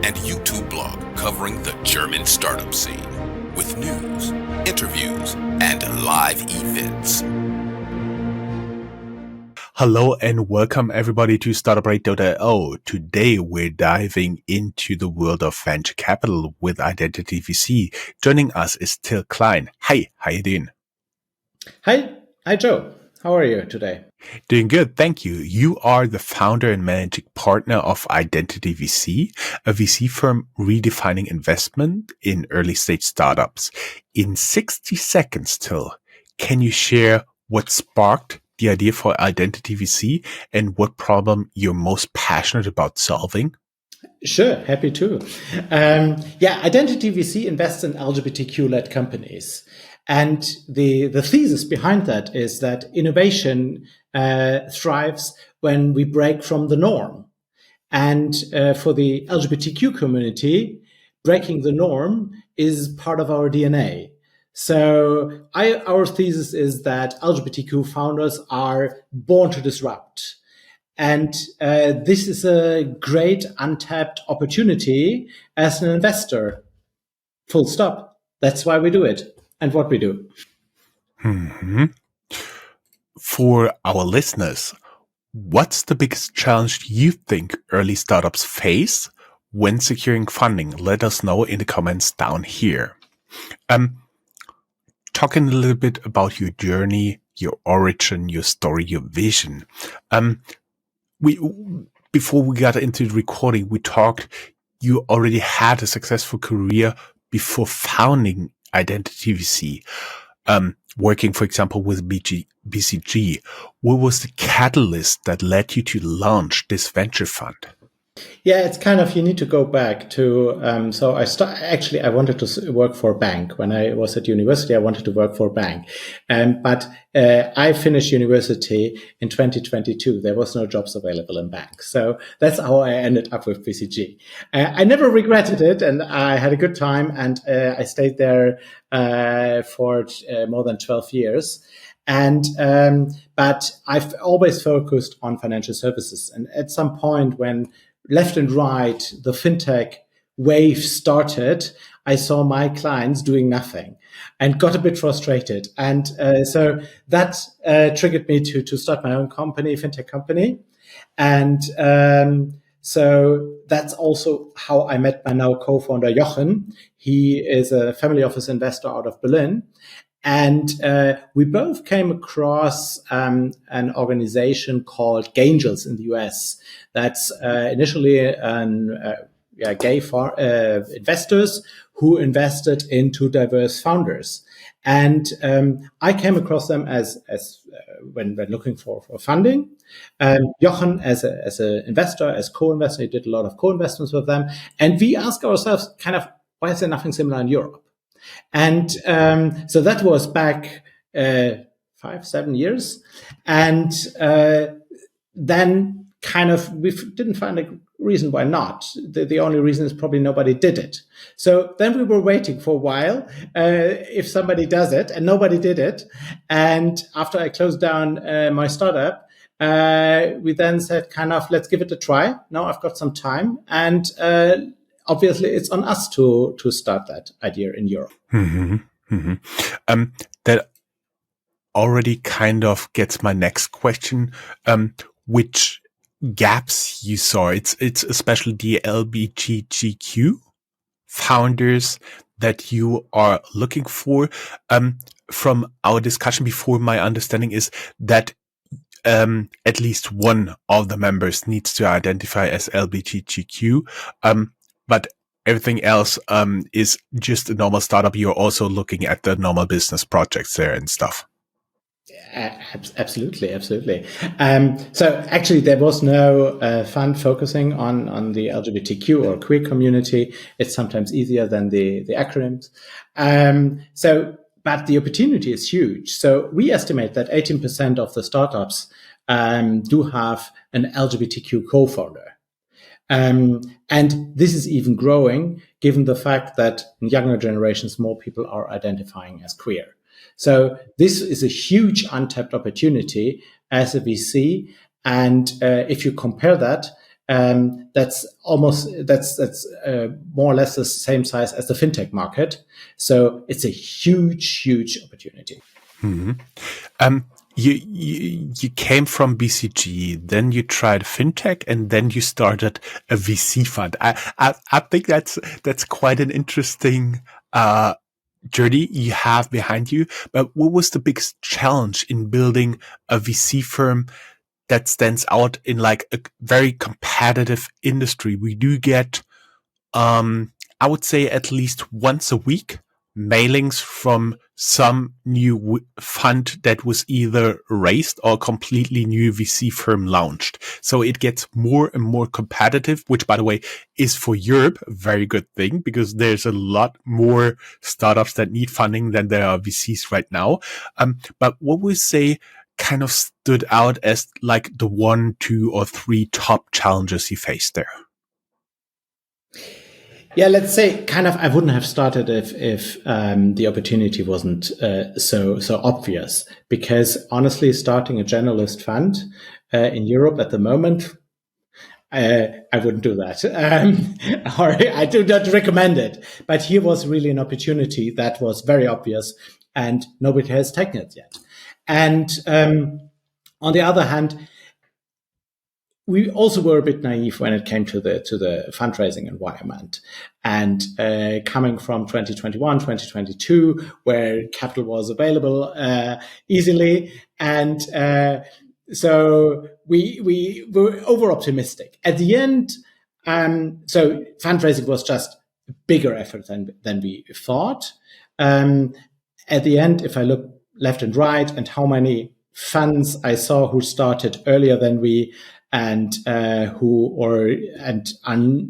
and YouTube blog covering the German startup scene with news, interviews, and live events. Hello and welcome everybody to Startuprad.io. Today we're diving into the world of venture capital with Identity VC. Joining us is Till Klein. Hi, how you doing? Hi Joe. How are you today? Doing good, thank you. You are the founder and managing partner of Identity VC, a VC firm redefining investment in early stage startups. In 60 seconds, Till, can you share what sparked the idea for Identity VC and what problem you're most passionate about solving? Sure, happy to. Identity VC invests in LGBTQ-led companies. And the thesis behind that is that innovation thrives when we break from the norm. And for the LGBTQ community, breaking the norm is part of our DNA. So our thesis is that LGBTQ founders are born to disrupt. And this is a great untapped opportunity as an investor. Full stop. That's why we do it and what we do. Mm-hmm. For our listeners, what's the biggest challenge you think early startups face when securing funding? Let us know in the comments down here. Talking a little bit about your journey, your origin, your story, your vision. Before we got into the recording, we talked, you already had a successful career before founding Identity VC, working, for example, with BCG. What was the catalyst that led you to launch this venture fund? Yeah, it's kind of, you need to go back to, I wanted to work for a bank. When I was at university, I wanted to work for a bank. But I finished university in 2022. There was no jobs available in banks. So that's how I ended up with BCG. I never regretted it, and I had a good time, and I stayed there for more than 12 years. But I've always focused on financial services. And at some point when left and right, the fintech wave started, I saw my clients doing nothing and got a bit frustrated. And so that triggered me to start my own company, fintech company. And so that's also how I met my now co-founder, Jochen. He is a family office investor out of Berlin. And we both came across an organization called Gangels in the US. That's initially gay investors who invested into diverse founders. And I came across them as when looking for funding. Jochen as an investor, as co-investor, he did a lot of co-investments with them. And we asked ourselves kind of, why is there nothing similar in Europe? And so that was back 5-7 years. And then kind of we didn't find a reason why not. The only reason is probably nobody did it. So then we were waiting for a while if somebody does it, and nobody did it. And after I closed down my startup, we then said kind of, let's give it a try. Now I've got some time. And obviously, it's on us to start that idea in Europe. Mm-hmm. Mm-hmm. That already kind of gets my next question. Which gaps you saw? It's especially the LGBTQ founders that you are looking for. From our discussion before, my understanding is that at least one of the members needs to identify as LGBTQ. But everything else is just a normal startup. You're also looking at the normal business projects there and stuff. Absolutely. So actually, there was no fund focusing on the LGBTQ or queer community. It's sometimes easier than the acronyms. But the opportunity is huge. So we estimate that 18% of the startups do have an LGBTQ co-founder. And this is even growing given the fact that in younger generations, more people are identifying as queer. So this is a huge untapped opportunity as a VC. And if you compare that that's more or less the same size as the fintech market. So it's a huge opportunity. You came from BCG, then you tried fintech, and then you started a VC fund. I think that's quite an interesting journey you have behind you. But what was the biggest challenge in building a VC firm that stands out in like a very competitive industry? We do get, I would say at least once a week, mailings from some new fund that was either raised or completely new VC firm launched. So it gets more and more competitive, which by the way is for Europe a very good thing, because there's a lot more startups that need funding than there are VCs right now. But what would you say kind of stood out as like the 1, 2, or 3 top challenges you faced there? Yeah, let's say kind of I wouldn't have started if the opportunity wasn't so obvious, because honestly, starting a generalist fund in Europe at the moment, I wouldn't do that, or I do not recommend it. But here was really an opportunity that was very obvious, and nobody has taken it yet. And on the other hand, we also were a bit naive when it came to the fundraising environment, and coming from 2021, 2022, where capital was available easily, and so we were over optimistic. At the end, so fundraising was just a bigger effort than we thought. At the end, if I look left and right and how many funds I saw who started earlier than we, and who are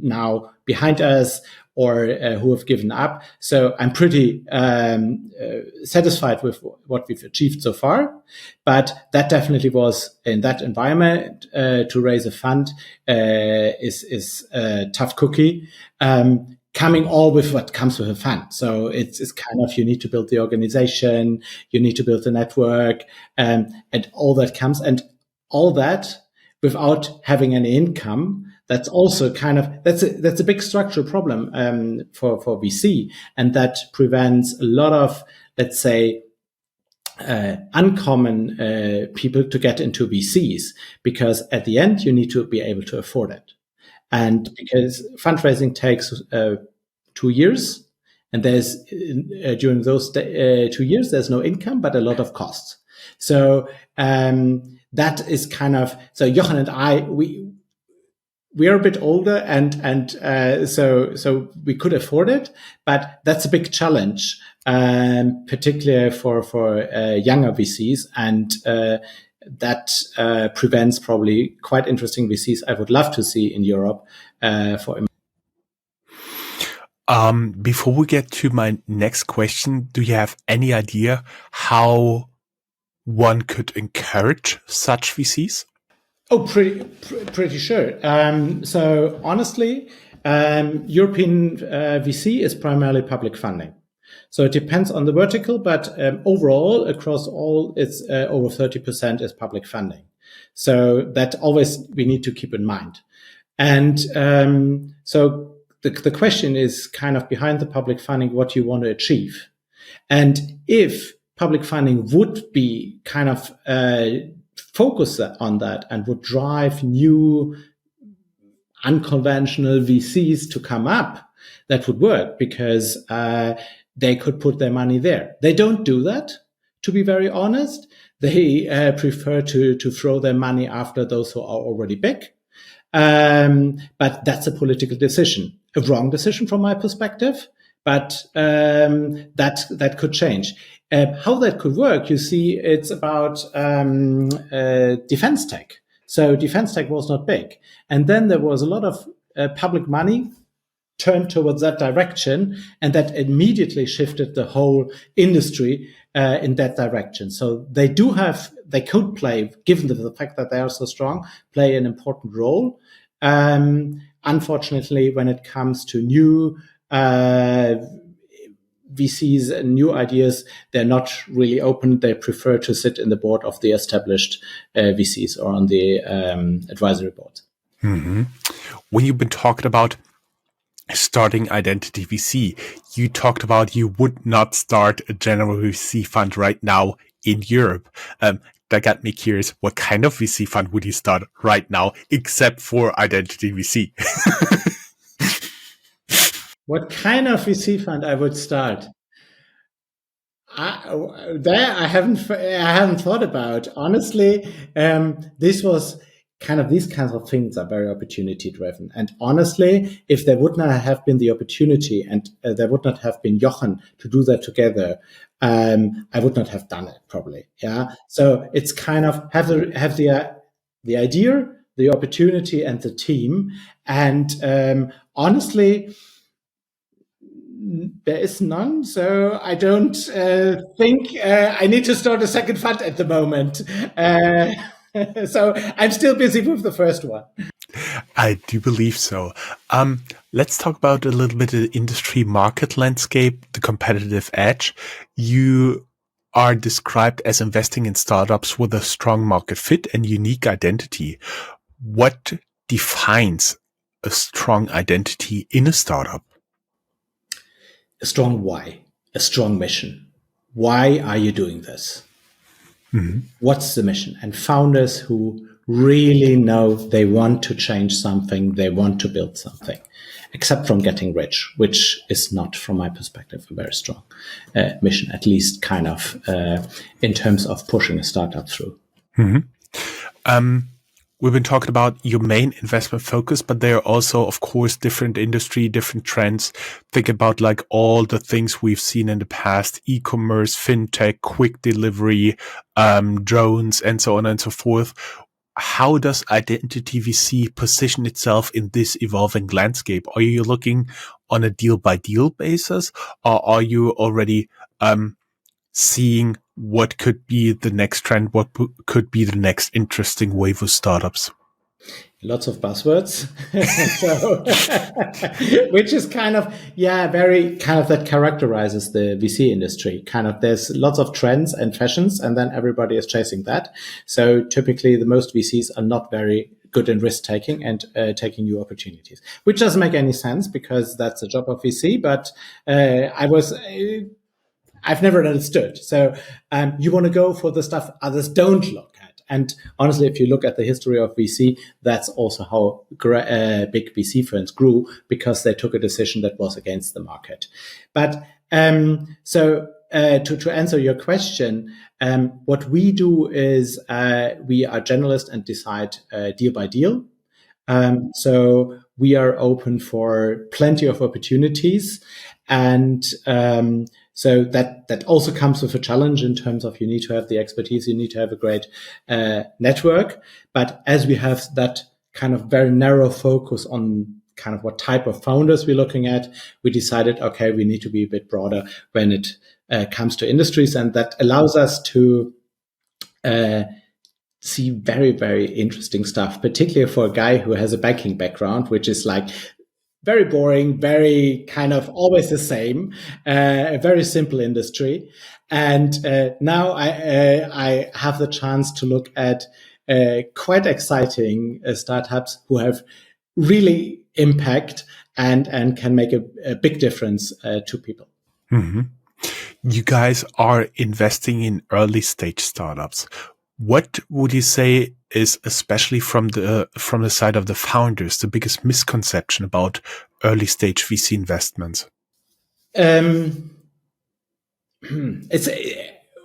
now behind us, or who have given up. So I'm pretty satisfied with what we've achieved so far. But that definitely was, in that environment, to raise a fund is a tough cookie. Coming all with what comes with a fund. So it's kind of, you need to build the organization, you need to build the network, and all that comes, and all that without having any income. That's also kind of, that's a big structural problem for VC, and that prevents a lot of, let's say, uncommon people to get into VCs, because at the end you need to be able to afford it. And because fundraising takes 2 years, and there's during those 2 years there's no income but a lot of costs. So that is kind of, so Jochen and I, we are a bit older, and so we could afford it, but that's a big challenge, particularly for younger VCs, and that prevents probably quite interesting VCs I would love to see in Europe. Before we get to my next question, do you have any idea how one could encourage such VCs? Oh, pretty sure. So honestly, European VC is primarily public funding. So it depends on the vertical, but overall, across all, it's over 30% is public funding. So that always we need to keep in mind. And so the question is kind of behind the public funding, what you want to achieve. And if public funding would be kind of focus on that and would drive new unconventional VCs to come up, that would work, because they could put their money there. They don't do that, to be very honest. They prefer to throw their money after those who are already big. But that's a political decision, a wrong decision from my perspective, but that could change. How that could work, you see, it's about defense tech. So defense tech was not big. And then there was a lot of public money turned towards that direction, and that immediately shifted the whole industry in that direction. So they could play, given the fact that they are so strong, play an important role. Unfortunately, when it comes to new VCs and new ideas, they're not really open. They prefer to sit in the board of the established VCs or on the advisory board. When you've been talking about starting Identity VC, you talked about you would not start a general VC fund right now in Europe. That got me curious. What kind of VC fund would you start right now, except for Identity VC? What kind of VC fund I would start? I haven't thought about honestly. This was these kinds of things are very opportunity driven, and honestly, if there would not have been the opportunity and there would not have been Jochen to do that together, I would not have done it probably. Yeah, so it's kind of have the idea, the opportunity, and the team, and honestly, there is none, so I don't think I need to start a second fund at the moment. So I'm still busy with the first one. I do believe so. Let's talk about a little bit of the industry market landscape, the competitive edge. You are described as investing in startups with a strong market fit and unique identity. What defines a strong identity in a startup? A strong why, a strong mission. Why are you doing this? What's the mission? And founders who really know they want to change something, they want to build something, except from getting rich, which is not, from my perspective, a very strong mission, at least in terms of pushing a startup through. We've been talking about your main investment focus, but there are also, of course, different industry, different trends. Think about like all the things we've seen in the past, e-commerce, fintech, quick delivery, drones, and so on and so forth. How does Identity VC position itself in this evolving landscape? Are you looking on a deal by deal basis, or are you already seeing what could be the next trend, what could be the next interesting wave of startups? Lots of buzzwords, which is very that characterizes the VC industry. There's lots of trends and fashions, and then everybody is chasing that. So typically the most VCs are not very good in risk taking and taking new opportunities, which doesn't make any sense because that's the job of VC. But I've never understood. So you want to go for the stuff others don't look at. And honestly, if you look at the history of VC, that's also how big VC firms grew, because they took a decision that was against the market. But to answer your question, what we do is we are generalists and decide deal by deal. So we are open for plenty of opportunities, and so that also comes with a challenge in terms of you need to have the expertise, you need to have a great network. But as we have that kind of very narrow focus on kind of what type of founders we're looking at, we decided, okay, we need to be a bit broader when it comes to industries, and that allows us to see very, very interesting stuff, particularly for a guy who has a banking background, which is like very boring, very kind of always the same, a very simple industry. And now I have the chance to look at quite exciting startups who have really impact and can make a big difference to people. Mm-hmm. You guys are investing in early stage startups. What would you say is, especially from the side of the founders, the biggest misconception about early stage VC investments? It's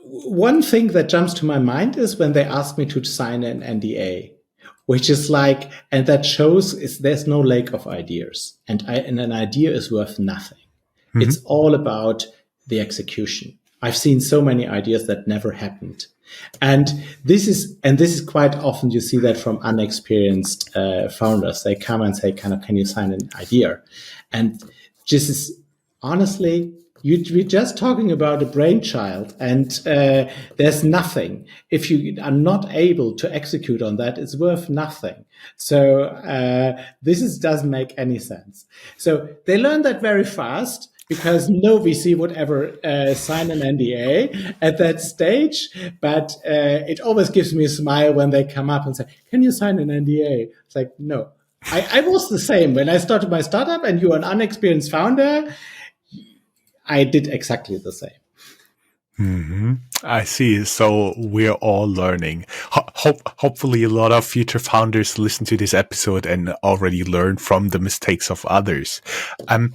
one thing that jumps to my mind is when they ask me to sign an NDA, which is like, and that shows there's no lake of ideas, and an idea is worth nothing. Mm-hmm. It's all about the execution. I've seen so many ideas that never happened. And this is quite often you see that from unexperienced founders. They come and say, can you sign an idea? And this is honestly, we're just talking about a brainchild, and there's nothing. If you are not able to execute on that, it's worth nothing. So this doesn't make any sense. So they learn that very fast, because no VC would ever sign an NDA at that stage. But it always gives me a smile when they come up and say, can you sign an NDA? It's like, no, I was the same when I started my startup, and you are an unexperienced founder. I did exactly the same. I see. So we're all learning. Hopefully, a lot of future founders listen to this episode and already learn from the mistakes of others. Um,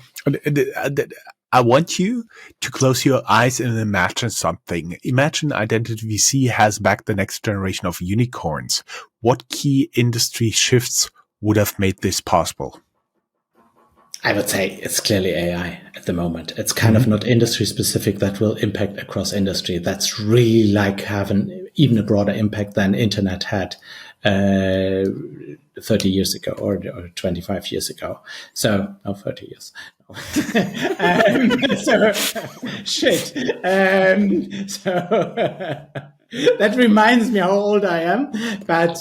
I want you to close your eyes and imagine something. Imagine Identity VC has backed the next generation of unicorns. What key industry shifts would have made this possible? I would say it's clearly AI at the moment. It's kind of not industry specific that will impact across industry. That's really like having even a broader impact than internet had 30 years ago or 25 years ago. So, no, 30 years. So, shit. That reminds me how old I am. But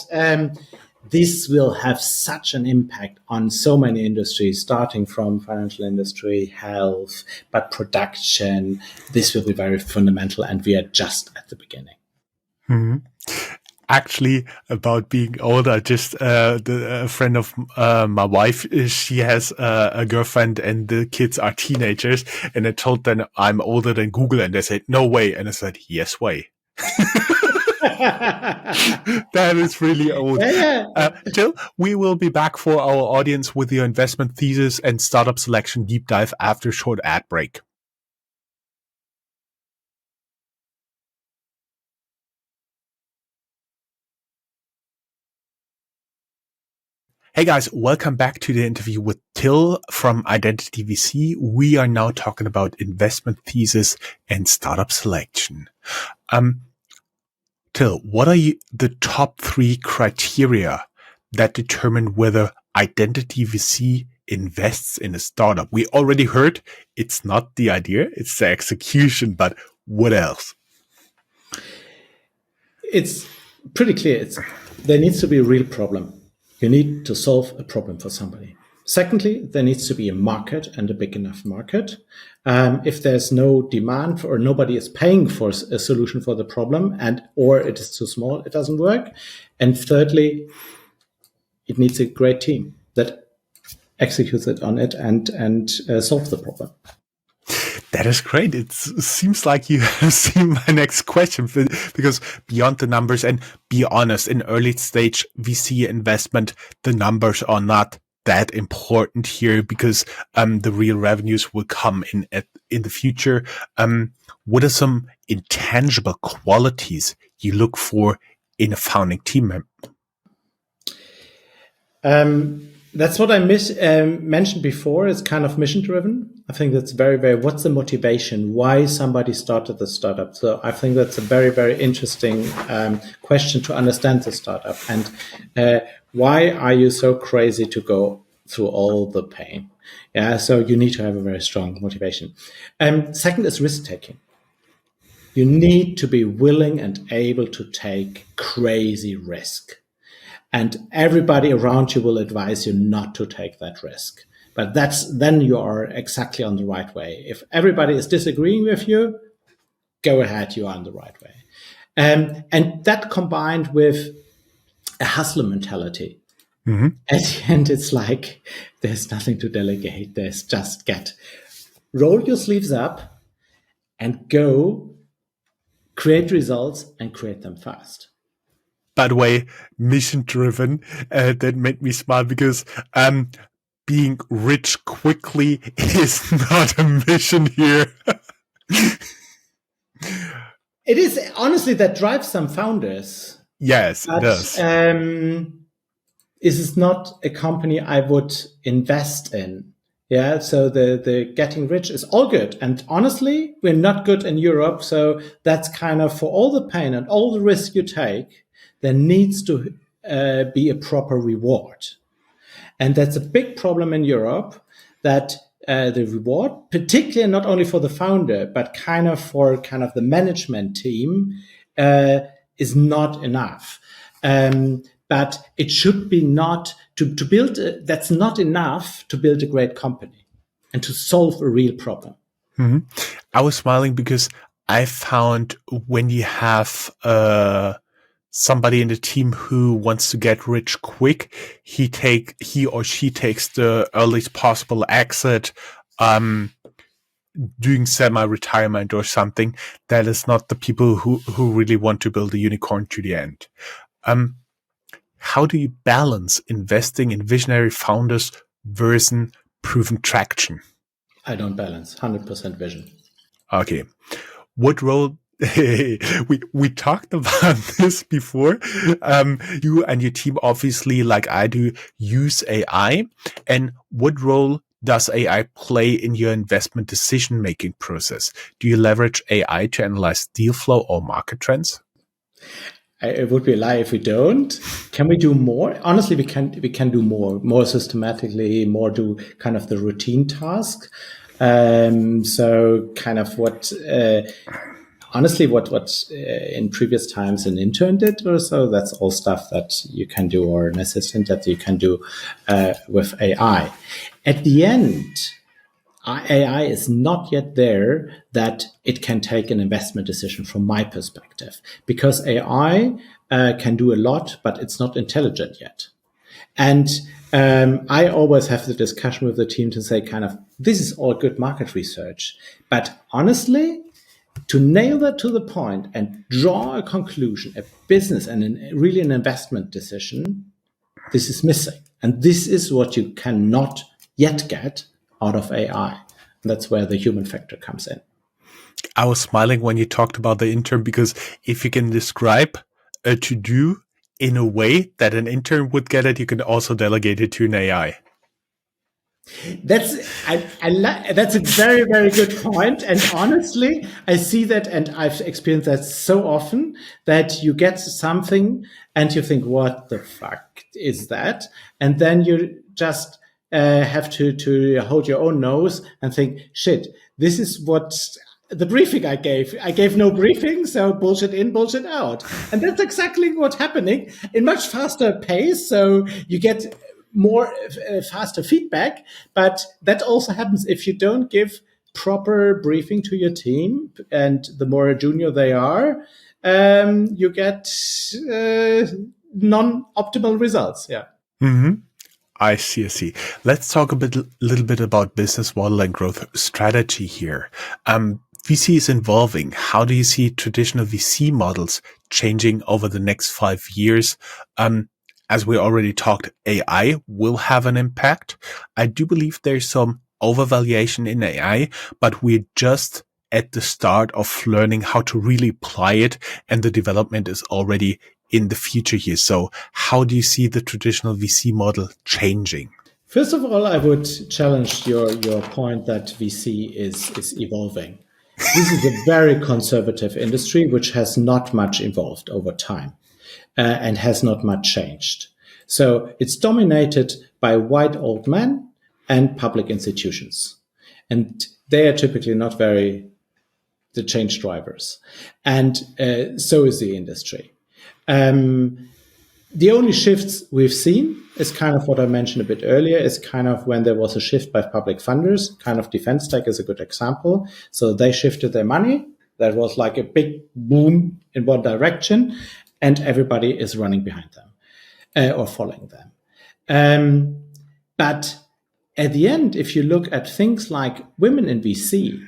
this will have such an impact on so many industries, starting from financial industry, health, but production. This will be very fundamental, and we are just at the beginning. Actually, about being older, just a friend of my wife, she has a girlfriend and the kids are teenagers, and I told them I'm older than Google, and they said, no way. And I said, yes way. That is really old. Till, we will be back for our audience with your investment thesis and startup selection deep dive after a short ad break. Hey guys, welcome back to the interview with Till from Identity VC. We are now talking about investment thesis and startup selection. Till, what are the top 3 criteria that determine whether Identity VC invests in a startup? We already heard it's not the idea, it's the execution, but what else? It's pretty clear. There needs to be a real problem. You need to solve a problem for somebody. Secondly, there needs to be a market and a big enough market. If there's no demand or nobody is paying for a solution for the problem, or it is too small, it doesn't work. And thirdly, it needs a great team that executes it on it and solves the problem. That is great. It seems like you have seen my next question, because beyond the numbers, and be honest, in early stage VC investment, the numbers are not that important here, because the real revenues will come in the future. What are some intangible qualities you look for in a founding team member? That's what I mentioned before. It's kind of mission driven. I think that's very, very, what's the motivation? Why somebody started the startup? So I think that's a very, very interesting question to understand the startup. And why are you so crazy to go through all the pain? Yeah, so you need to have a very strong motivation. Second is risk taking. You need to be willing and able to take crazy risk. And everybody around you will advise you not to take that risk. But then you are exactly on the right way. If everybody is disagreeing with you, go ahead, you are on the right way. And that combined with a hustler mentality. Mm-hmm. At the end, it's like there's nothing to delegate. There's just roll your sleeves up and go create results and create them fast. By the way, mission driven, that made me smile, because being rich quickly is not a mission here. It is, honestly, that drives some founders. Yes, it does. This is not a company I would invest in. Yeah, so the getting rich is all good. And honestly, we're not good in Europe. So that's kind of, for all the pain and all the risk you take, there needs to be a proper reward. And that's a big problem in Europe, that the reward, particularly not only for the founder, but kind of for the management team, is not enough. But it should be not to build. That's not enough to build a great company and to solve a real problem. Mm-hmm. I was smiling because I found when you have somebody in the team who wants to get rich quick. He or she takes the earliest possible exit, doing semi-retirement or something. That is not the people who really want to build a unicorn to the end. How do you balance investing in visionary founders versus proven traction? I don't balance. 100% vision. Okay. What role we talked about this before. You and your team obviously, like I do, use AI. And what role does AI play in your investment decision-making process? Do you leverage AI to analyze deal flow or market trends? It would be a lie if we don't. Can we do more? Honestly, we can do more systematically, more do kind of the routine task. So kind of what in previous times an intern did or so, that's all stuff that you can do, or an assistant that you can do with AI. At the end, AI is not yet there that it can take an investment decision from my perspective, because AI can do a lot, but it's not intelligent yet. And I always have the discussion with the team to say kind of, this is all good market research. But honestly, to nail that to the point and draw a conclusion, a business and really an investment decision, this is missing. And this is what you cannot yet get out of AI. And that's where the human factor comes in. I was smiling when you talked about the intern, because if you can describe a to-do in a way that an intern would get it, you can also delegate it to an AI. That's a very, very good point. And honestly, I see that, and I've experienced that so often, that you get something and you think, what the fuck is that? And then you just have to hold your own nose and think, shit, this is what the briefing I gave. I gave no briefing, so bullshit in, bullshit out. And that's exactly what's happening in much faster pace. So you get more faster feedback, but that also happens if you don't give proper briefing to your team, and the more junior they are, you get non-optimal results. Yeah. Mm-hmm. I see. Let's talk a little bit about business model and growth strategy here. VC is evolving. How do you see traditional VC models changing over the next 5 years? As we already talked, AI will have an impact. I do believe there's some overvaluation in AI, but we're just at the start of learning how to really apply it, and the development is already in the future here. So how do you see the traditional VC model changing? First of all, I would challenge your point that VC is evolving. This is a very conservative industry, which has not much evolved over time. And has not much changed. So it's dominated by white old men and public institutions. And they are typically not the change drivers. And so is the industry. The only shifts we've seen is kind of what I mentioned a bit earlier, is kind of when there was a shift by public funders. Kind of defense tech is a good example. So they shifted their money. That was like a big boom in one direction, and everybody is running behind them or following them. But at the end, if you look at things like women in VC,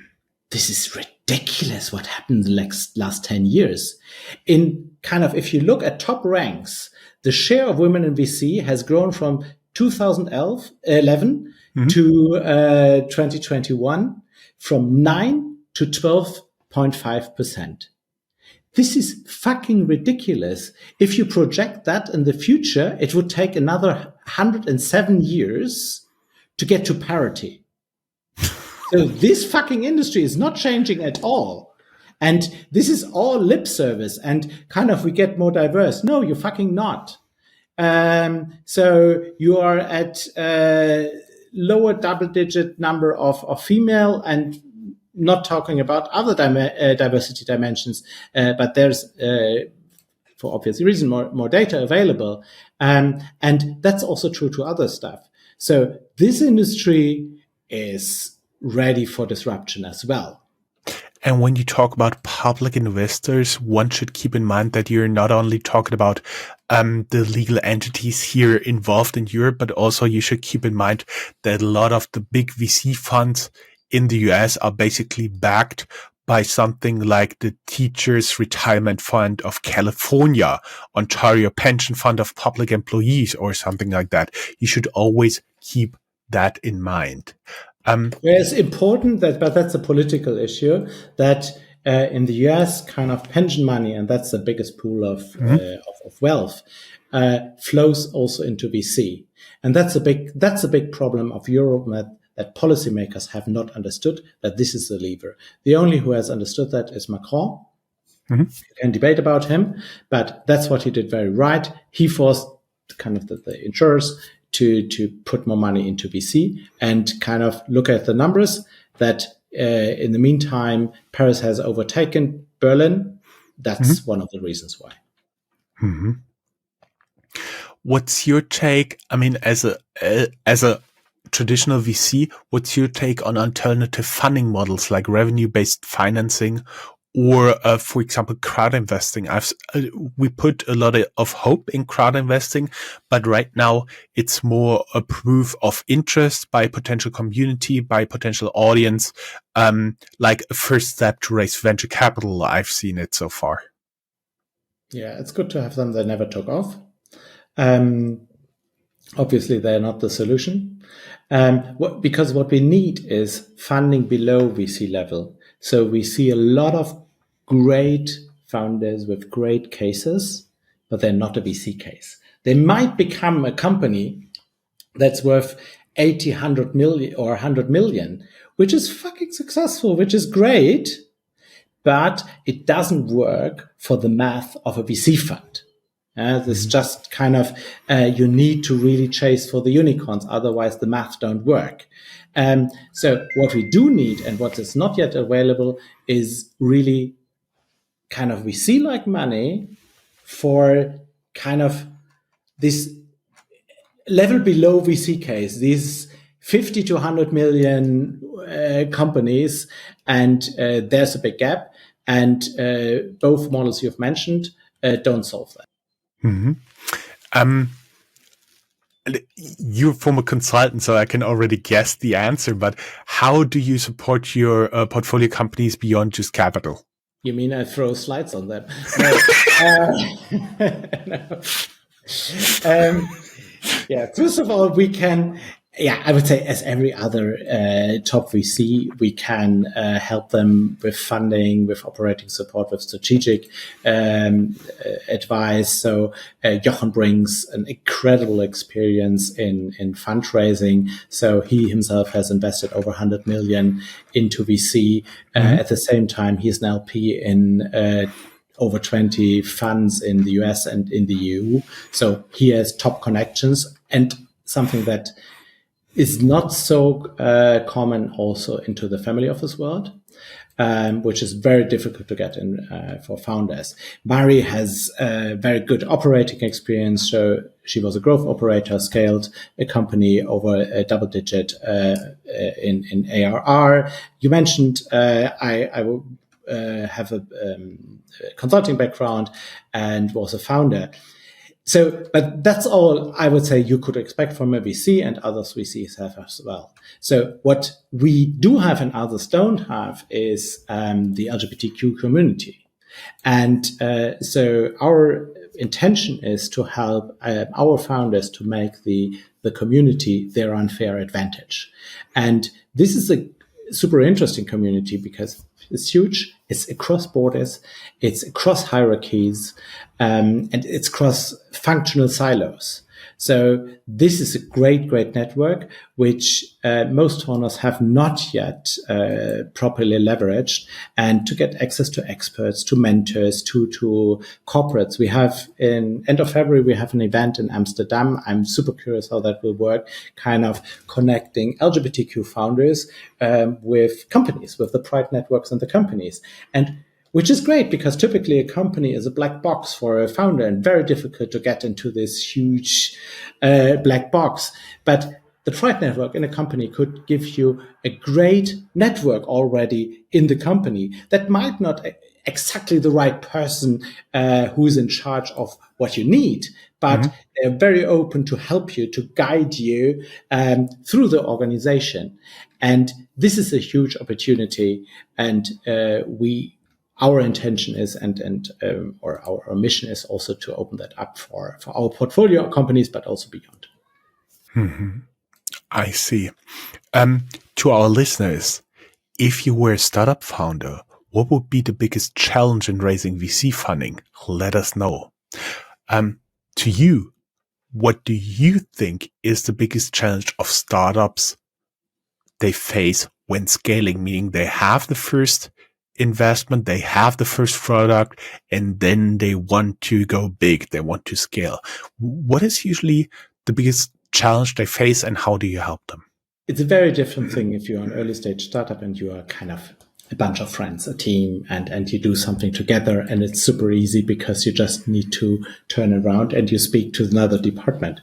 this is ridiculous what happened in the last 10 years. In kind of, if you look at top ranks, the share of women in VC has grown from 2011 to 2021 from 9 to 12.5%. This is fucking ridiculous. If you project that in the future, it would take another 107 years to get to parity. So this fucking industry is not changing at all. And this is all lip service and kind of we get more diverse. No, you're fucking not. So you are at lower double-digit number of female, and not talking about other diversity dimensions, but there's, for obvious reason, more data available. And that's also true to other stuff. So this industry is ready for disruption as well. And when you talk about public investors, one should keep in mind that you're not only talking about the legal entities here involved in Europe, but also you should keep in mind that a lot of the big VC funds in the US are basically backed by something like the Teachers Retirement Fund of California, Ontario Pension Fund of Public Employees, or something like that. You should always keep that in mind. It's important but that's a political issue that in the US, kind of pension money, and that's the biggest pool of wealth, flows also into VC, and that's a big problem of Europe that policymakers have not understood that this is the lever. The only who has understood that is Macron. You can debate about him, but that's what he did very right. He forced kind of the insurers to put more money into VC and kind of look at the numbers that in the meantime, Paris has overtaken Berlin. That's one of the reasons why. What's your take? I mean, as a traditional VC, what's your take on alternative funding models like revenue-based financing or, for example, crowd investing? We put a lot of hope in crowd investing, but right now it's more a proof of interest by potential community, by potential audience, like a first step to raise venture capital. I've seen it so far. Yeah, it's good to have them that never took off. Obviously, they're not the solution. Because what we need is funding below VC level. So we see a lot of great founders with great cases, but they're not a VC case. They might become a company that's worth 80, 100 million or 100 million, which is fucking successful, which is great, but it doesn't work for the math of a VC fund. This just kind of, you need to really chase for the unicorns. Otherwise the math don't work. So what we do need and what is not yet available is really kind of VC-like money for kind of this level below VC case, these 50 to 100 million companies. And there's a big gap. And both models you've mentioned don't solve that. You're from a consultant, so I can already guess the answer, but how do you support your portfolio companies beyond just capital? You mean I throw slides on them? No. Yeah, first of all, I would say as every other top VC, we can help them with funding, with operating support, with strategic advice. So Jochen brings an incredible experience in fundraising. So he himself has invested over 100 million into VC. At the same time, he's an LP in over 20 funds in the US and in the EU. So he has top connections, and something that is not so common also into the family office world, which is very difficult to get in for founders. Mari has very good operating experience. So she was a growth operator, scaled a company over a double digit in ARR. You mentioned I have a consulting background and was a founder. So, but that's all I would say you could expect from a VC, and others VCs have as well. So what we do have and others don't have is the LGBTQ community. And so our intention is to help our founders to make the community their unfair advantage. And this is a super interesting community because it's huge. It's across borders. It's across hierarchies. And it's across functional silos. So this is a great, great network, which most owners have not yet properly leveraged. And to get access to experts, to mentors, to corporates. We have in end of February, we have an event in Amsterdam. I'm super curious how that will work, kind of connecting LGBTQ founders with companies, with the pride networks and the companies. And which is great because typically a company is a black box for a founder and very difficult to get into this huge black box. But The Tribe network in a company could give you a great network already in the company that might not exactly the right person who's in charge of what you need, but they're very open to help you, to guide you through the organization. And this is a huge opportunity. And our intention is, or our mission is also to open that up for our portfolio companies, but also beyond. I see. To our listeners, if you were a startup founder, what would be the biggest challenge in raising VC funding? Let us know. To you, what do you think is the biggest challenge of startups they face when scaling? Meaning they have the first investment, they have the first product, and then they want to go big, they want to scale. What is usually the biggest challenge they face, and how do you help them? It's a very different thing if you're an early stage startup and you are kind of a bunch of friends, a team, and you do something together, and it's super easy because you just need to turn around and you speak to another department.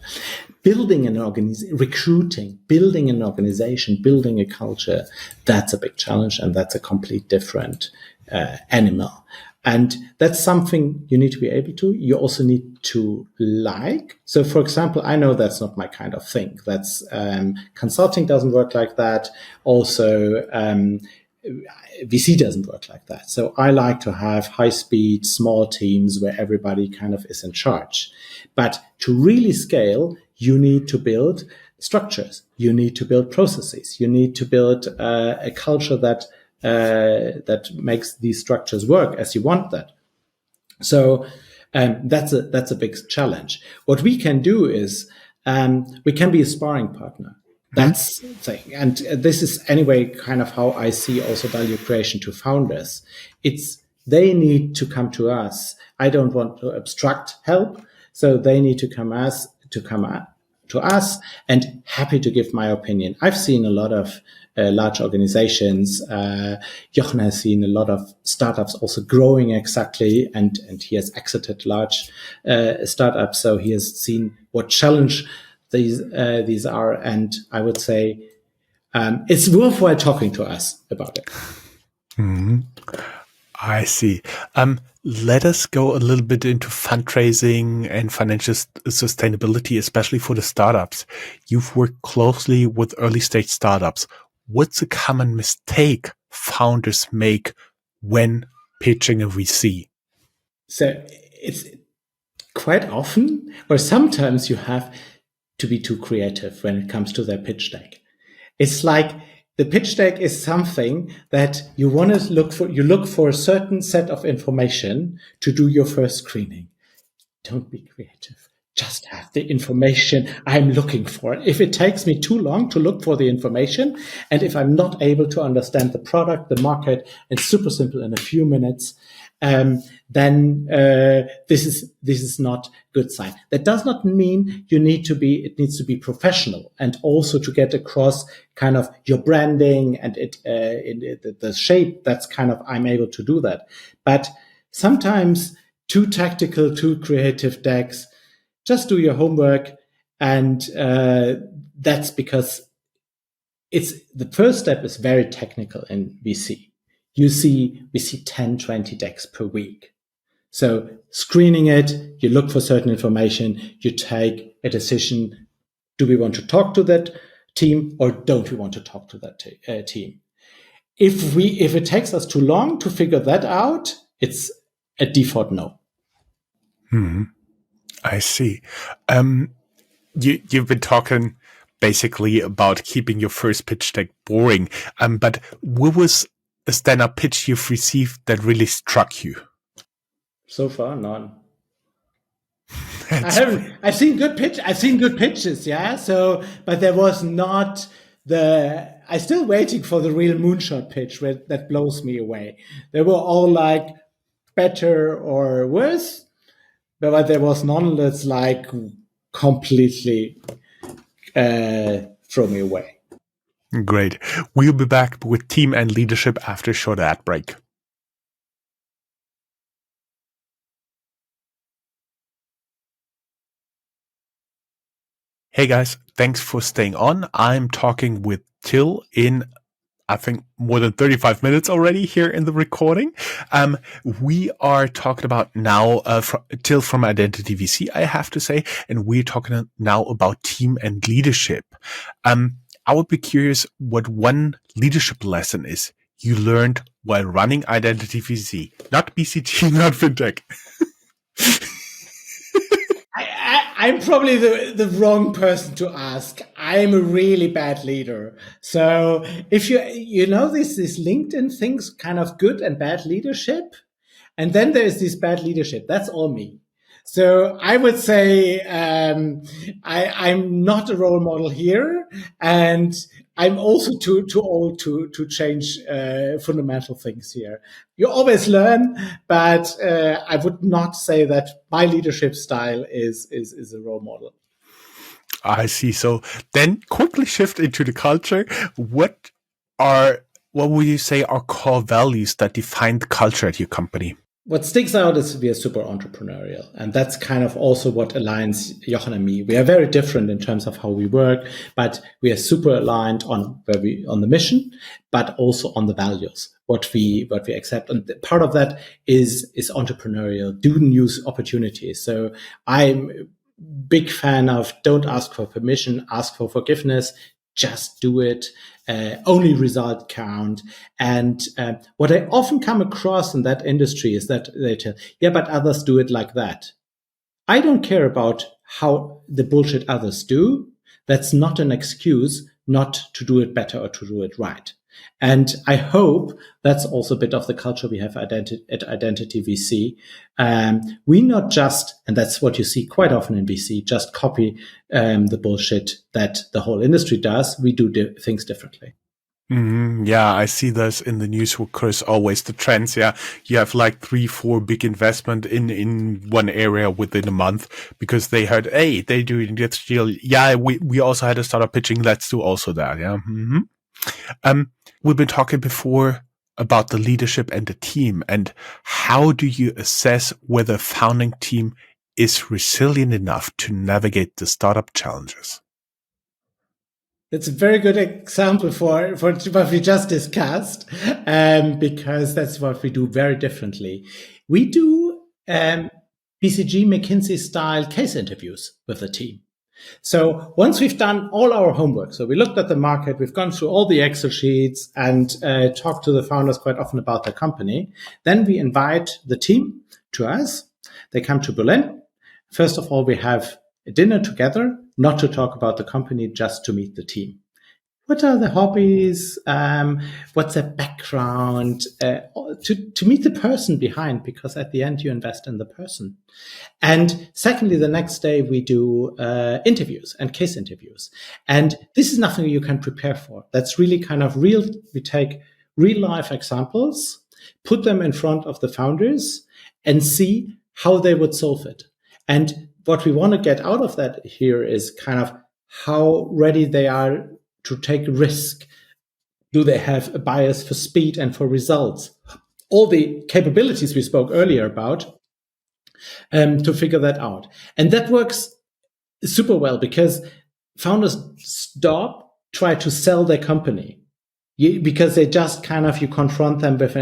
Building an organization, recruiting, building an organization, building a culture, that's a big challenge, and that's a complete different animal. And that's something you need to be able to. You also need to like. So, for example, I know that's not my kind of thing. That's consulting doesn't work like that. Also, VC doesn't work like that. So I like to have high-speed, small teams where everybody kind of is in charge. But to really scale, you need to build structures. You need to build processes. You need to build a culture that makes these structures work as you want that. So that's a big challenge. What we can do is we can be a sparring partner. That's the thing. And this is anyway kind of how I see also value creation to founders. They need to come to us. I don't want to obstruct help. So they need to come to us, and happy to give my opinion. I've seen a lot of large organizations. Jochen has seen a lot of startups also growing exactly, and he has exited large startups. So he has seen what challenge these are, and I would say it's worthwhile talking to us about it. I see. Let us go a little bit into fundraising and financial sustainability, especially for the startups. You've worked closely with early stage startups. What's a common mistake founders make when pitching a VC? So it's quite often, or sometimes you have to be too creative when it comes to their pitch deck. It's like the pitch deck is something that you want to look for. You look for a certain set of information to do your first screening. Don't be creative. Just have the information I'm looking for. If it takes me too long to look for the information, and if I'm not able to understand the product, the market, it's super simple in a few minutes, then this is not good sign. That does not mean it needs to be professional, and also to get across kind of your branding and the shape. That's kind of, I'm able to do that. But sometimes too tactical, too creative decks, just do your homework. And that's because the first step is very technical in VC. We see 10, 20 decks per week. So screening it, you look for certain information, you take a decision. Do we want to talk to that team, or don't we want to talk to that team? If it takes us too long to figure that out, it's a default no. I see. You've been talking basically about keeping your first pitch deck boring. But what was a stand-up pitch you've received that really struck you? So far, none. I've seen good pitches, yeah. So, but there was not I'm still waiting for the real moonshot pitch that blows me away. They were all like better or worse, but there was none that's like completely throw me away. Great. We'll be back with team and leadership after a short ad break. Hey guys, thanks for staying on. I'm talking with Till in, I think, more than 35 minutes already here in the recording. We are talking about now, Till from Identity VC, I have to say, and we're talking now about team and leadership. I would be curious what one leadership lesson is you learned while running Identity VC, not BCG, not FinTech. I'm probably the wrong person to ask. I'm a really bad leader. So if you know this LinkedIn things, kind of good and bad leadership, and then there's this bad leadership. That's all me. So I would say I'm not a role model here, and I'm also too old to change fundamental things here. You always learn, but I would not say that my leadership style is a role model. I see. So then quickly shift into the culture. What would you say are core values that define the culture at your company? What sticks out is we are super entrepreneurial. And that's kind of also what aligns Jochen and me. We are very different in terms of how we work, but we are super aligned on the mission, but also on the values, what we accept. And part of that is entrepreneurial, do new opportunities. So I'm a big fan of don't ask for permission, ask for forgiveness, just do it. Only result count. And what I often come across in that industry is that they tell, yeah, but others do it like that. I don't care about how the bullshit others do. That's not an excuse not to do it better or to do it right. And I hope that's also a bit of the culture we have at Identity VC. We not just, and that's what you see quite often in VC, just copy the bullshit that the whole industry does. We do things differently. Yeah, I see this in the news, of course, always the trends. Yeah, you have like 3-4 big investment in one area within a month because they heard, hey, they do this deal. Yeah, we also had a startup pitching. Let's do also that. Yeah. We've been talking before about the leadership and the team, and how do you assess whether a founding team is resilient enough to navigate the startup challenges? It's a very good example for what we just discussed, because that's what we do very differently. We do BCG McKinsey style case interviews with the team. So once we've done all our homework, so we looked at the market, we've gone through all the Excel sheets and talked to the founders quite often about their company, then we invite the team to us. They come to Berlin. First of all, we have a dinner together, not to talk about the company, just to meet the team. What are the hobbies? What's their background? To meet the person behind, because at the end you invest in the person. And secondly, the next day we do interviews and case interviews. And this is nothing you can prepare for. That's really kind of real. We take real life examples, put them in front of the founders and see how they would solve it. And what we want to get out of that here is kind of how ready they are to take risk. Do they have a bias for speed and for results? All the capabilities we spoke earlier about, to figure that out. And that works super well because founders try to sell their company. Because they just kind of, you confront them with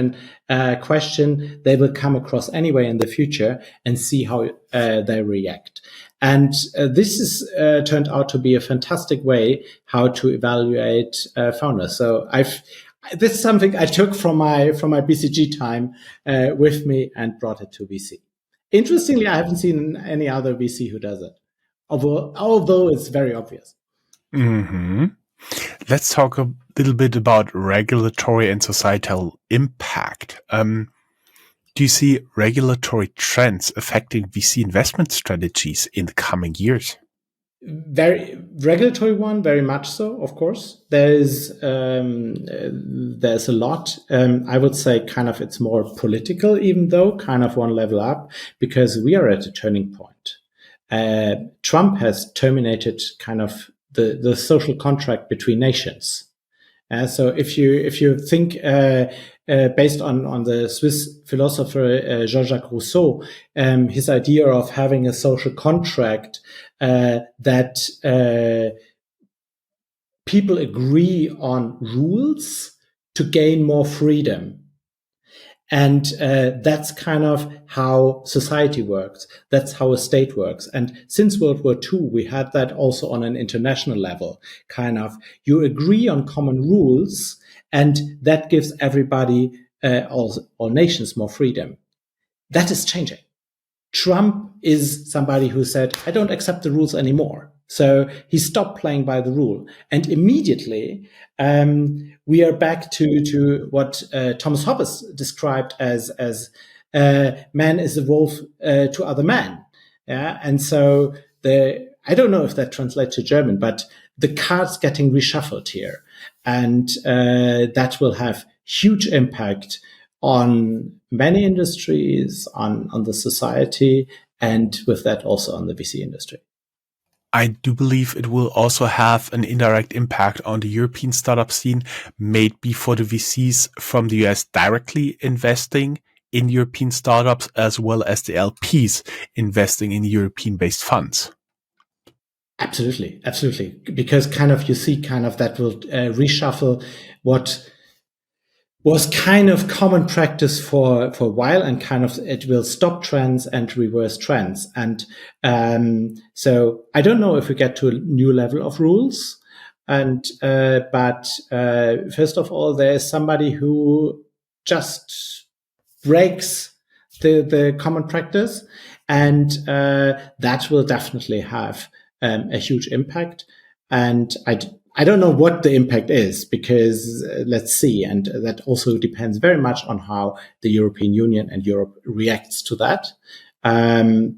a question they will come across anyway in the future and see how they react. And this is turned out to be a fantastic way how to evaluate founders. So this is something I took from my BCG time with me and brought it to VC. Interestingly, I haven't seen any other VC who does it, although it's very obvious. Mm-hmm. Let's talk a little bit about regulatory and societal impact. Do you see regulatory trends affecting VC investment strategies in the coming years? Very regulatory one, very much so. Of course, there's a lot. I would say kind of it's more political, even though kind of one level up, because we are at a turning point. Trump has terminated kind of the social contract between nations. So if you think based on the Swiss philosopher Jean-Jacques Rousseau, his idea of having a social contract that people agree on rules to gain more freedom. And that's kind of how society works. That's how a state works. And since World War II, we had that also on an international level. Kind of, you agree on common rules, and that gives everybody, all nations, more freedom. That is changing. Trump is somebody who said, I don't accept the rules anymore. So he stopped playing by the rule. And immediately, we are back to what Thomas Hobbes described as man is a wolf to other man. Yeah. And so I don't know if that translates to German, but the cards getting reshuffled here. And that will have huge impact on many industries, on the society, and with that also on the VC industry. I do believe it will also have an indirect impact on the European startup scene, maybe for the VCs from the US directly investing in European startups, as well as the LPs investing in European-based funds. Absolutely, absolutely. Because kind of you see kind of that will reshuffle what was kind of common practice for a while, and kind of it will stop trends and reverse trends. And so I don't know if we get to a new level of rules. And but first of all, there is somebody who just breaks the common practice, and that will definitely have a huge impact. And I don't know what the impact is, because let's see. And that also depends very much on how the European Union and Europe reacts to that. And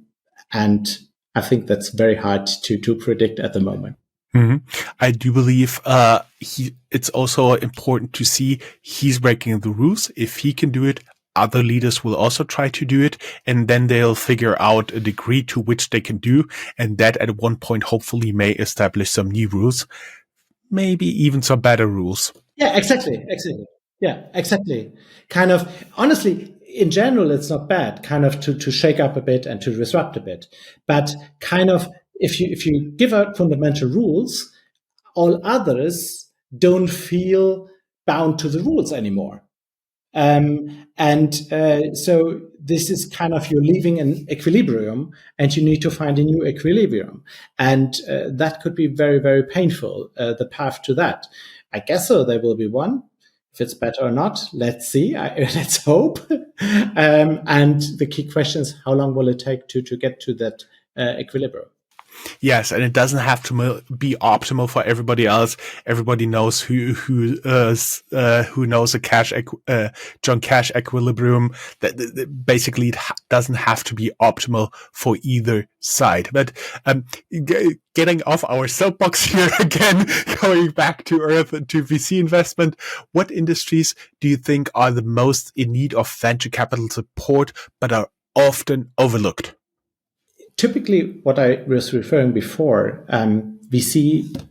I think that's very hard to predict at the moment. Mm-hmm. I do believe it's also important to see he's breaking the rules. If he can do it, other leaders will also try to do it, and then they'll figure out a degree to which they can do, and that at one point hopefully may establish some new rules. Maybe even some better rules. Yeah, exactly. Yeah, exactly. Kind of, honestly, in general, it's not bad, kind of to shake up a bit and to disrupt a bit. But kind of, if you give out fundamental rules, all others don't feel bound to the rules anymore. So this is kind of, you're leaving an equilibrium, and you need to find a new equilibrium. And that could be very, very painful, the path to that. I guess so, there will be one. If it's better or not, let's see. Let's hope. And the key question is, how long will it take to get to that equilibrium? Yes, and it doesn't have to be optimal for everybody else. Everybody knows who knows a John Cash equilibrium. That basically it doesn't have to be optimal for either side. But getting off our soapbox here again, going back to Earth and to VC investment, what industries do you think are the most in need of venture capital support but are often overlooked? Typically, what I was referring before, VC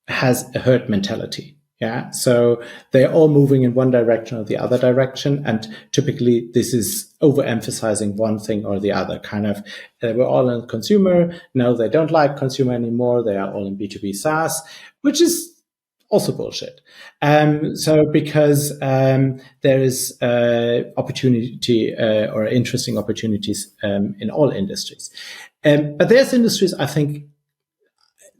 has a herd mentality. Yeah. So they're all moving in one direction or the other direction. And typically this is overemphasizing one thing or the other. Kind of, we're all in consumer. No, they don't like consumer anymore. They are all in B2B SaaS, which is also bullshit. So because there is opportunity or interesting opportunities in all industries. But there's industries I think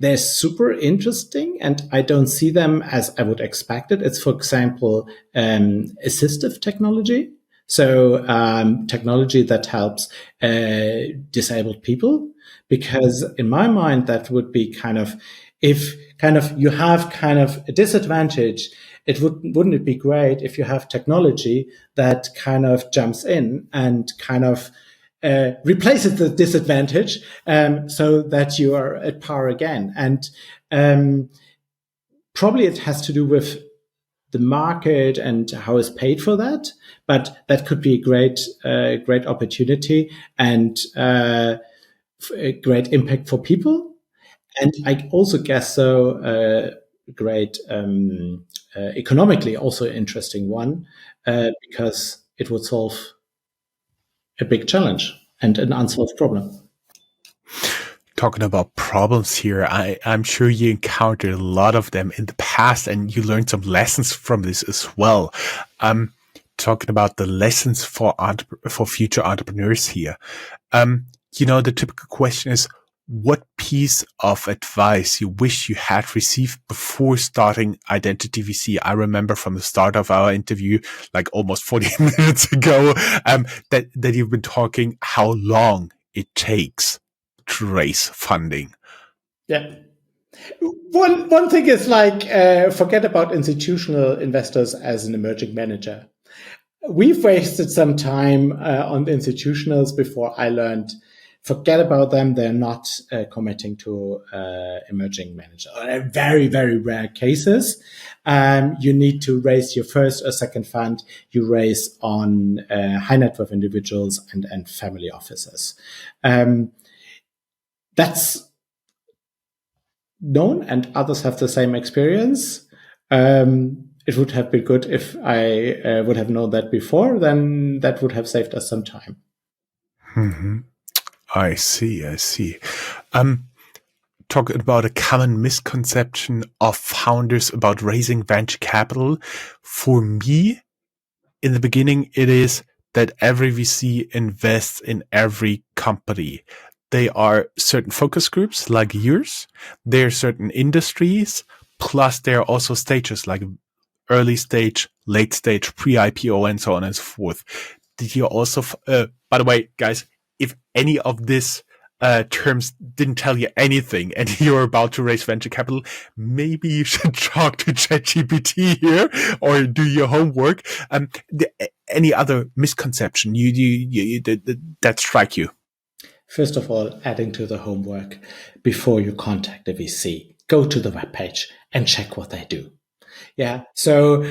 they're super interesting, and I don't see them as I would expect it. It's, for example, assistive technology. So technology that helps disabled people, because in my mind, that would be kind of, if kind of you have kind of a disadvantage, wouldn't it be great if you have technology that kind of jumps in and kind of replaces the disadvantage, so that you are at par again. And probably it has to do with the market and how it's paid for that, but that could be a great opportunity and a great impact for people. And I also guess so economically also interesting one, because it would solve a big challenge and an unsolved problem. Talking about problems here, I'm sure you encountered a lot of them in the past and you learned some lessons from this as well. Talking about the lessons for future entrepreneurs here. The typical question is, what piece of advice you wish you had received before starting Identity VC? I remember from the start of our interview, like almost 40 minutes ago, that you've been talking how long it takes to raise funding. Yeah. One thing is forget about institutional investors as an emerging manager. We've wasted some time on the institutionals before I learned, forget about them. They're not committing to emerging manager. Very, very rare cases. You need to raise your first or second fund. You raise on high net worth individuals and family offices. That's known, and others have the same experience. It would have been good if I would have known that before. Then that would have saved us some time. Mm-hmm. I see. Talking about a common misconception of founders about raising venture capital. For me, in the beginning, it is that every VC invests in every company. They are certain focus groups like yours. There are certain industries, plus there are also stages like early stage, late stage, pre-IPO, and so on and so forth. Did you also, by the way, guys, if any of this terms didn't tell you anything and you're about to raise venture capital, maybe you should talk to ChatGPT here or do your homework. Any other misconception that strike you? First of all, adding to the homework, before you contact the VC, go to the webpage and check what they do. Yeah. So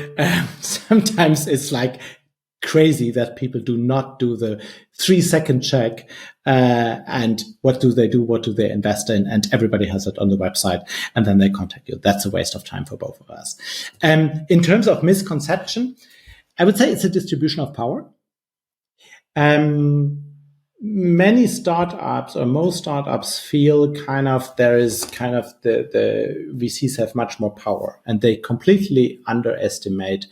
sometimes it's like crazy that people do not do the 3-second check. And what do they do? What do they invest in? And everybody has it on the website, and then they contact you. That's a waste of time for both of us. In terms of misconception, I would say it's a distribution of power. Many startups, or most startups, feel the VCs have much more power, and they completely underestimate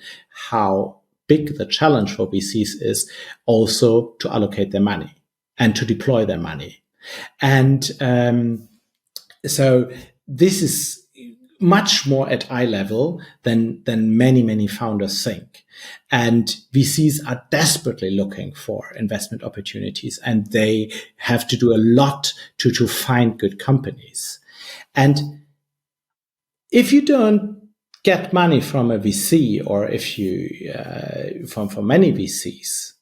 how big the challenge for VCs is also to allocate their money and to deploy their money. And so this is much more at eye level than many founders think. And VCs are desperately looking for investment opportunities, and they have to do a lot to find good companies. And if you don't get money from a VC, or if you from many VCs,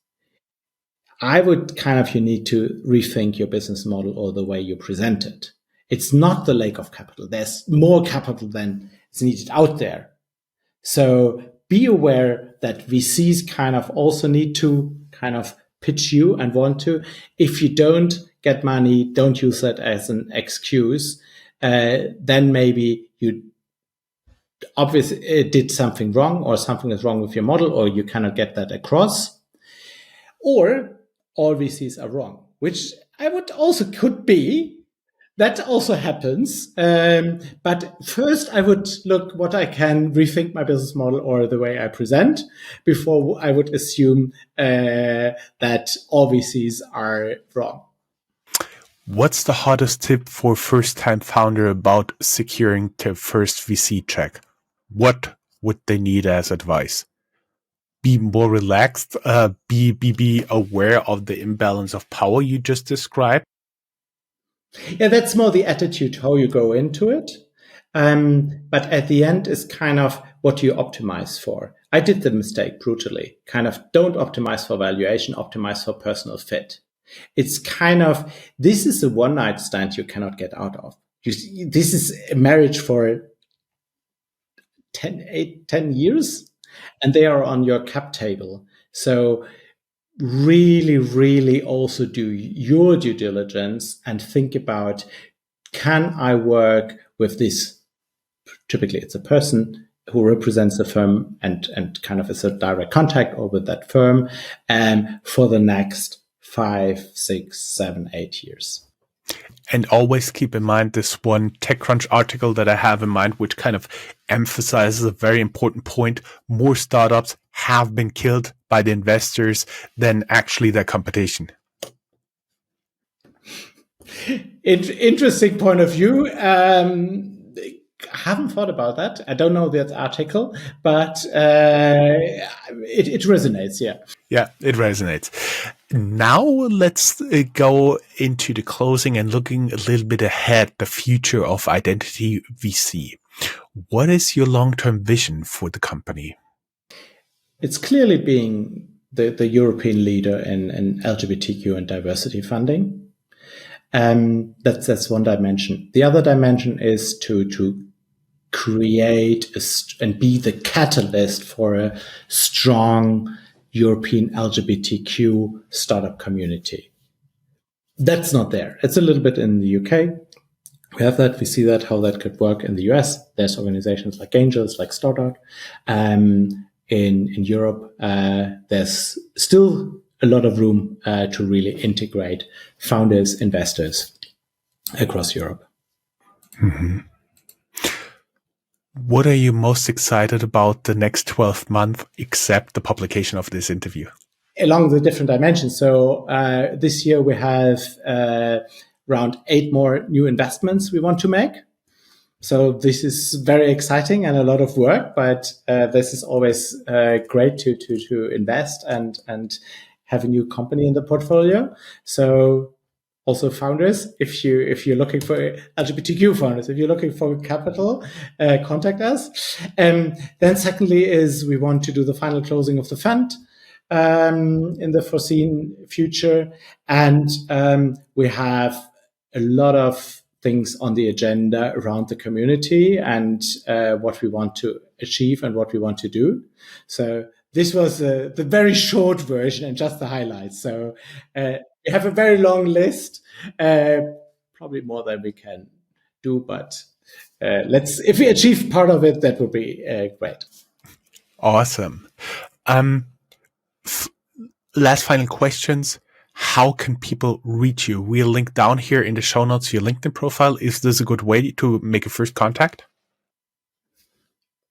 I would you need to rethink your business model or the way you present it. It's not the lack of capital. There's more capital than is needed out there. So be aware that VCs also need to pitch you and want to. If you don't get money, don't use that as an excuse. Then maybe you obviously did something wrong, or something is wrong with your model, or you cannot get that across. Or all VCs are wrong, which I would also could be. That also happens. But first I would look what I can rethink my business model or the way I present before I would assume that all VCs are wrong. What's the hottest tip for a first-time founder about securing their first VC check? What would they need as advice? Be more relaxed, be aware of the imbalance of power you just described. Yeah, that's more the attitude, how you go into it. But at the end is what you optimize for. I did the mistake brutally. Don't optimize for valuation, optimize for personal fit. It's this is a one-night stand you cannot get out of. This is a marriage for 10 years, and they are on your cap table. So really, really also do your due diligence and think about, can I work with this typically it's a person who represents the firm and kind of is a direct contact over that firm for the next 5, 6, 7, 8 years. And always keep in mind this one TechCrunch article that I have in mind, which kind of emphasizes a very important point. More startups have been killed by the investors than actually their competition. Interesting point of view. I haven't thought about that. I don't know that article, but it resonates. Yeah. Yeah, it resonates. Now let's go into the closing and looking a little bit ahead, the future of Identity VC. What is your long-term vision for the company? It's clearly being the European leader in LGBTQ and diversity funding. That's one dimension. The other dimension is to create and be the catalyst for a strong European LGBTQ startup community. That's not there. It's a little bit in the UK. We have that. We see that, how that could work in the US. There's organizations like Angels, like Startup. In Europe, there's still a lot of room to really integrate founders, investors across Europe. Mm-hmm. What are you most excited about the next 12 months, except the publication of this interview? Along the different dimensions. So this year we have around 8 more new investments we want to make. So this is very exciting and a lot of work, but this is always great to invest and have a new company in the portfolio. So also founders, if you're looking for LGBTQ founders, if you're looking for capital, contact us. Then secondly is we want to do the final closing of the fund in the foreseen future. And we have a lot of things on the agenda around the community and what we want to achieve and what we want to do. So this was the very short version and just the highlights. So we have a very long list, probably more than we can do, but if we achieve part of it, that would be great. Awesome. Last final questions. How can people reach you? We'll link down here in the show notes your LinkedIn profile. Is this a good way to make a first contact?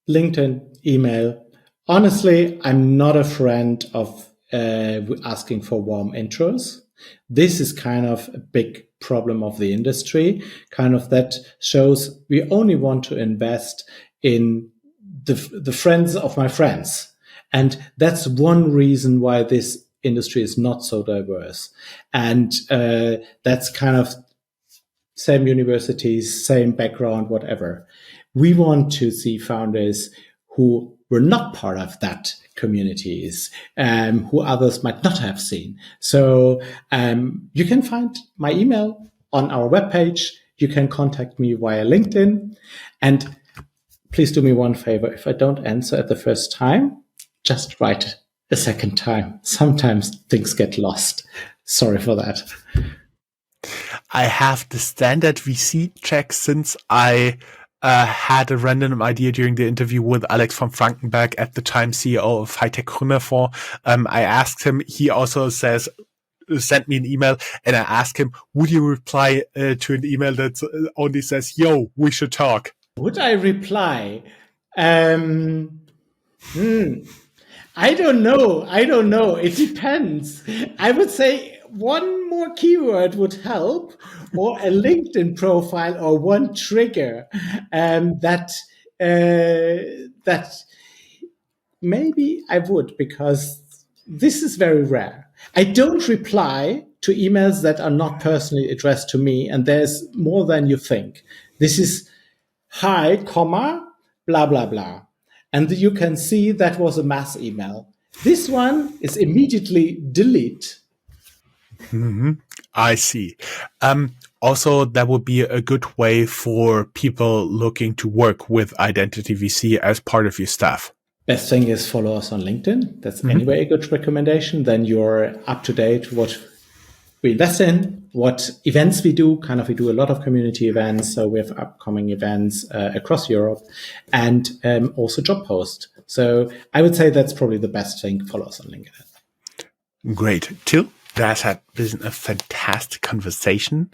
LinkedIn, email. Honestly, I'm not a friend of asking for warm intros. This is kind of a big problem of the industry. Kind of that shows we only want to invest in the friends of my friends. And that's one reason why this industry is not so diverse. And that's kind of same universities, same background, whatever. We want to see founders who were not part of that communities, who others might not have seen. So you can find my email on our webpage. You can contact me via LinkedIn. And please do me one favor. If I don't answer at the first time, just write a second time. Sometimes things get lost. Sorry for that. I have the standard VC check since I had a random idea during the interview with Alex von Frankenberg, at the time CEO of High-Tech Gründerfonds. I asked him, he also sent me an email, and I asked him, would you reply to an email that only says, yo, we should talk? Would I reply? I don't know. It depends. I would say one more keyword would help, or a LinkedIn profile, or one trigger that maybe I would, because this is very rare. I don't reply to emails that are not personally addressed to me, and there's more than you think. This is hi, comma, blah, blah, blah. And you can see that was a mass email. This one is immediately delete. Mm-hmm. I see. Also, that would be a good way for people looking to work with Identity VC as part of your staff. Best thing is follow us on LinkedIn. That's anyway a good recommendation. Then you're up to date with we invest in, what events we do. We do a lot of community events. So we have upcoming events across Europe, and also job posts. So I would say that's probably the best thing. Follow us on LinkedIn. Great. Till, that has been a fantastic conversation.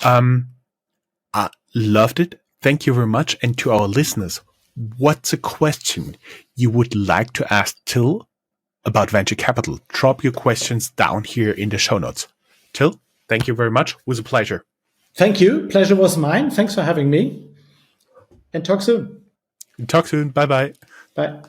I loved it. Thank you very much. And to our listeners, what's a question you would like to ask Till about venture capital? Drop your questions down here in the show notes. Till, thank you very much. It was a pleasure. Thank you. Pleasure was mine. Thanks for having me. And talk soon. Talk soon. Bye-bye. Bye.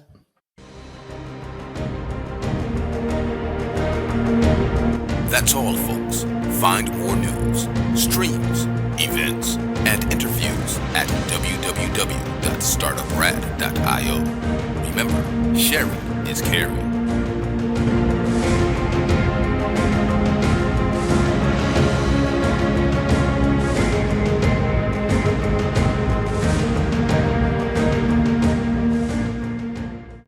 That's all, folks. Find more news, streams, events, and interviews at www.startuprad.io. Remember, sharing is caring.